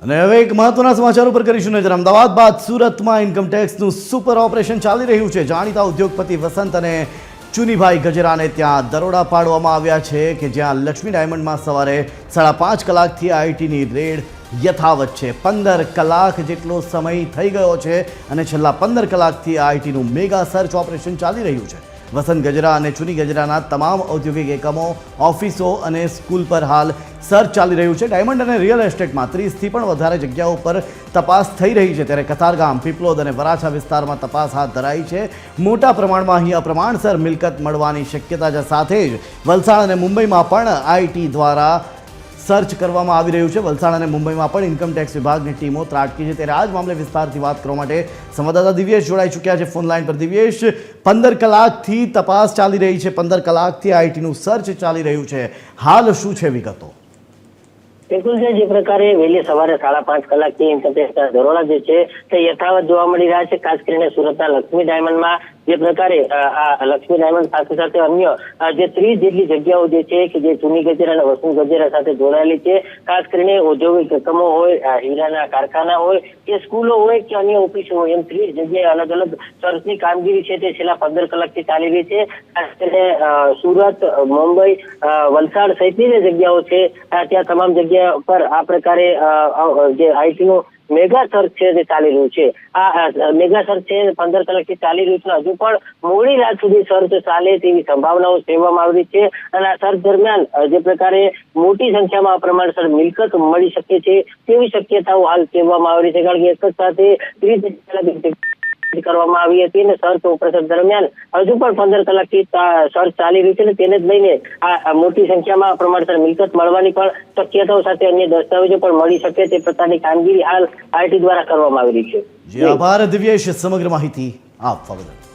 અને હવે એક મહત્વના સમાચાર ઉપર કરીશું નજર। અમદાવાદ બાદ સુરતમાં ઇન્કમટેક્સનું સુપર ઓપરેશન ચાલી રહ્યું છે। જાણીતા ઉદ્યોગપતિ વસંત અને ચુનીભાઈ ગજેરાને ત્યાં દરોડા પાડવામાં આવ્યા છે કે જ્યાં લક્ષ્મી ડાયમંડમાં સવારે 5.5 કલાકથી આઈટીની રેડ યથાવત છે। 15 કલાક જેટલો સમય થઈ ગયો છે અને છેલ્લા 15 કલાકથી આઈટીનું મેગા સર્ચ ઓપરેશન ચાલી રહ્યું છે। વસંત ગજેરા અને ચુની ગજેરાના તમામ ઔદ્યોગિક એકમો, ઓફિસો અને સ્કૂલ પર હાલ સર્ચ ચાલી રહ્યું છે। ડાયમંડ અને રિયલ એસ્ટેટમાં 30થી પણ વધારે જગ્યાઓ પર તપાસ થઈ રહી છે, ત્યારે કતારગામ, પીપલોદ અને વરાછા વિસ્તારમાં તપાસ હાથ ધરાઈ છે। મોટા પ્રમાણમાં અહીં અપ્રમાણસર મિલકત મળવાની શક્યતા સાથે જ વલસાડ અને મુંબઈમાં પણ આઈટી દ્વારા સર્ચ કરવામાં આવી રહ્યું છે। વલસાડ અને મુંબઈમાં પણ ઇન્કમટેક્સ વિભાગની ટીમો ત્રાટકી છે, ત્યારે આ જ મામલે વિસ્તારથી વાત કરવા માટે સંવાદદાતા દિવ્યેશ જોડાઈ ચૂક્યા છે ફોન લાઈન પર। દિવ્યેશ, 15 કલાકથી તપાસ ચાલી રહી છે, 15 કલાકથી આઈટીનું સર્ચ ચાલી રહ્યું છે, હાલ શું છે વિગતો? બિલકુલ છે, જે પ્રકારે વહેલી સવારે 5.5 કલાકથી ઇન્કમટેક્સના દરોડા જે છે તે યથાવત જોવા મળી રહ્યા છે। ખાસ કરીને સુરતના લક્ષ્મી ડાયમંડમાં જે પ્રકારે આ લક્ષ્મી ડાયમંડ સાથે સાથે અન્ય જે 30 જેટલી જગ્યાઓ જે છે કે જે ચુની ગજેરા અને વસંત ગજેરા સાથે જોડાયેલી છે। ખાસ કરીને ઔદ્યોગિક એકમો હોય, હીરાના કારખાના હોય કે સ્કૂલો હોય કે અન્ય ઓફિસો હોય, એમ 30 જગ્યાએ અલગ અલગ સર્ચની કામગીરી છે તે છેલ્લા 15 કલાકથી ચાલી રહી છે। ખાસ કરીને સુરત, મુંબઈ, વલસાડ સહિતની જે જગ્યાઓ છે ત્યાં તમામ જગ્યા પર આ પ્રકારે જે આઈટીનું મેગા સર્ચ છે તે ચાલી રહ્યું છે। આ મેગા સર્ચ છે 15 કલાકથી ચાલી રહ્યું છે, હજુ પણ મોડી રાત સુધી સર્ચ ચાલે તેવી સંભાવનાઓ સેવવામાં આવી છે। અને આ સર્ચ દરમિયાન જે પ્રકારે મોટી સંખ્યામાં પ્રમાણસર મિલકત મળી શકે છે તેવી શક્યતાઓ હાલ સેવવામાં આવી છે, કારણ કે એક જ સાથે 30 કરવામાં આવી હતી અને સર્ચ ઓપરેશન દરમિયાન હજુ પણ 15 કલાકથી સર્ચ ચાલી રહ્યું છે અને તેને જ લઈને આ મોટી સંખ્યામાં પ્રમાણસર મિલકત મળવાની પણ શક્યતાઓ સાથે અન્ય દસ્તાવેજો પણ મળી શકે તે પ્રકારની કામગીરી હાલ આઈટી દ્વારા કરવામાં આવી રહી છે। જી આભાર દિવ્યેશ સમગ્ર માહિતી આપવા બદલ।